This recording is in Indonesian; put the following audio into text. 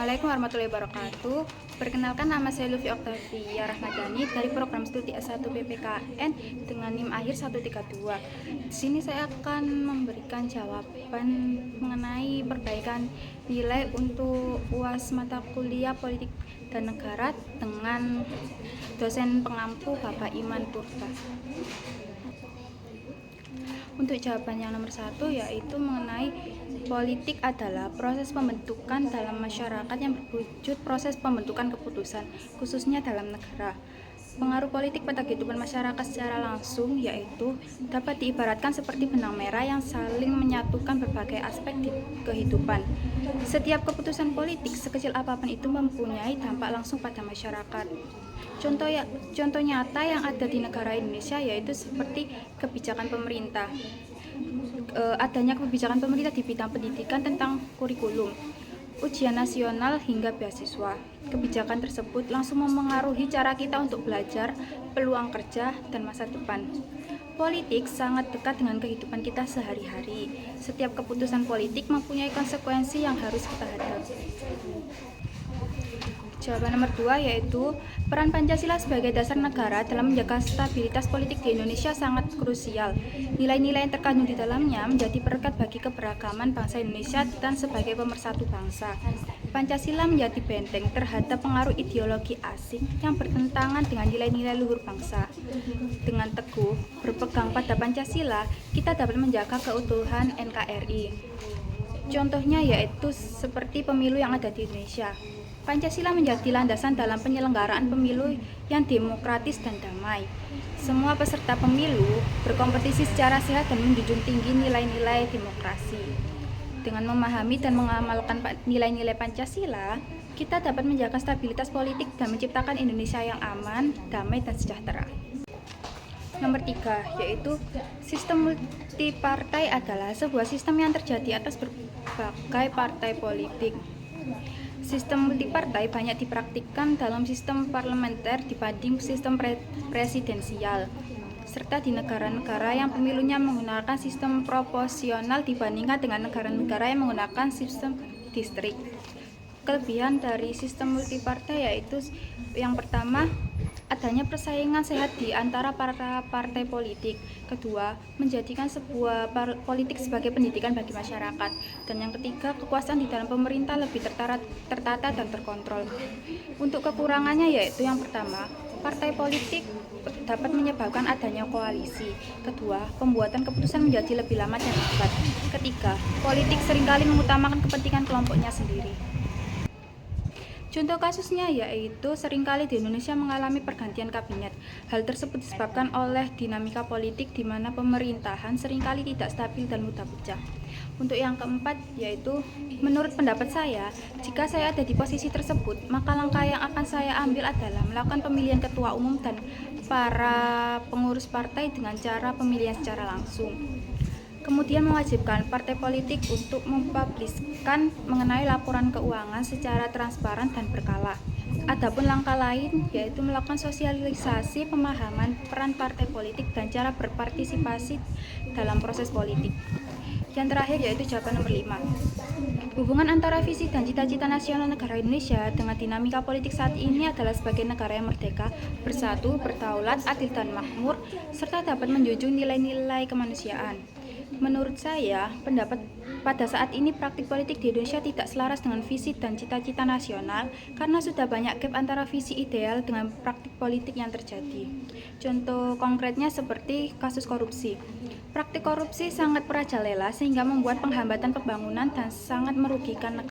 Assalamualaikum warahmatullahi wabarakatuh. Perkenalkan, nama saya Lufi Oktavia Rahmadani dari program studi S1 PPKN dengan NIM akhir 132. Di sini saya akan memberikan jawaban mengenai perbaikan nilai untuk UAS mata kuliah Politik dan Negara dengan dosen pengampu Bapak Iman Purba. Untuk jawaban yang nomor 1 yaitu mengenai politik adalah proses pembentukan dalam masyarakat yang berwujud proses pembentukan keputusan, khususnya dalam negara. Pengaruh politik pada kehidupan masyarakat secara langsung yaitu dapat diibaratkan seperti benang merah yang saling menyatukan berbagai aspek di kehidupan. Setiap keputusan politik sekecil apapun itu mempunyai dampak langsung pada masyarakat. Contoh nyata yang ada di negara Indonesia yaitu seperti kebijakan pemerintah. Adanya kebijakan pemerintah di bidang pendidikan tentang kurikulum, ujian nasional hingga beasiswa. Kebijakan tersebut langsung memengaruhi cara kita untuk belajar, peluang kerja, dan masa depan. Politik sangat dekat dengan kehidupan kita sehari-hari. Setiap keputusan politik mempunyai konsekuensi yang harus kita hadapi. Jawaban nomor 2 yaitu peran Pancasila sebagai dasar negara dalam menjaga stabilitas politik di Indonesia sangat krusial. Nilai-nilai yang terkandung di dalamnya menjadi perekat bagi keberagaman bangsa Indonesia dan sebagai pemersatu bangsa. Pancasila menjadi benteng terhadap pengaruh ideologi asing yang bertentangan dengan nilai-nilai luhur bangsa. Dengan teguh berpegang pada Pancasila, kita dapat menjaga keutuhan NKRI. Contohnya yaitu seperti pemilu yang ada di Indonesia. Pancasila menjadi landasan dalam penyelenggaraan pemilu yang demokratis dan damai. Semua peserta pemilu berkompetisi secara sehat dan menjunjung tinggi nilai-nilai demokrasi. Dengan memahami dan mengamalkan nilai-nilai Pancasila, kita dapat menjaga stabilitas politik dan menciptakan Indonesia yang aman, damai, dan sejahtera. Nomor 3, yaitu sistem multipartai adalah sebuah sistem yang terjadi atas berbagai partai politik. Sistem multipartai banyak dipraktikkan dalam sistem parlementer dibanding sistem presidensial, serta di negara-negara yang pemilunya menggunakan sistem proporsional dibandingkan dengan negara-negara yang menggunakan sistem distrik. Kelebihan dari sistem multipartai yaitu yang pertama, adanya persaingan sehat di antara para partai politik. Kedua, menjadikan sebuah politik sebagai pendidikan bagi masyarakat. Dan yang ketiga, kekuasaan di dalam pemerintah lebih tertata dan terkontrol. Untuk kekurangannya yaitu yang pertama, partai politik dapat menyebabkan adanya koalisi. Kedua, pembuatan keputusan menjadi lebih lama dan lambat. Ketiga, politik seringkali mengutamakan kepentingan kelompoknya sendiri. Contoh kasusnya yaitu seringkali di Indonesia mengalami pergantian kabinet. Hal tersebut disebabkan oleh dinamika politik di mana pemerintahan seringkali tidak stabil dan mudah pecah. Untuk yang keempat yaitu menurut pendapat saya, jika saya ada di posisi tersebut, maka langkah yang akan saya ambil adalah melakukan pemilihan ketua umum dan para pengurus partai dengan cara pemilihan secara langsung. Kemudian mewajibkan partai politik untuk mempubliskan mengenai laporan keuangan secara transparan dan berkala. Adapun langkah lain yaitu melakukan sosialisasi pemahaman peran partai politik dan cara berpartisipasi dalam proses politik. Yang terakhir yaitu jawaban nomor 5. Hubungan antara visi dan cita-cita nasional negara Indonesia dengan dinamika politik saat ini adalah sebagai negara yang merdeka, bersatu, berdaulat, adil dan makmur, serta dapat menjunjung nilai-nilai kemanusiaan. Menurut saya, pendapat pada saat ini praktik politik di Indonesia tidak selaras dengan visi dan cita-cita nasional karena sudah banyak gap antara visi ideal dengan praktik politik yang terjadi. Contoh konkretnya seperti kasus korupsi. Praktik korupsi sangat merajalela sehingga membuat penghambatan pembangunan dan sangat merugikan negara.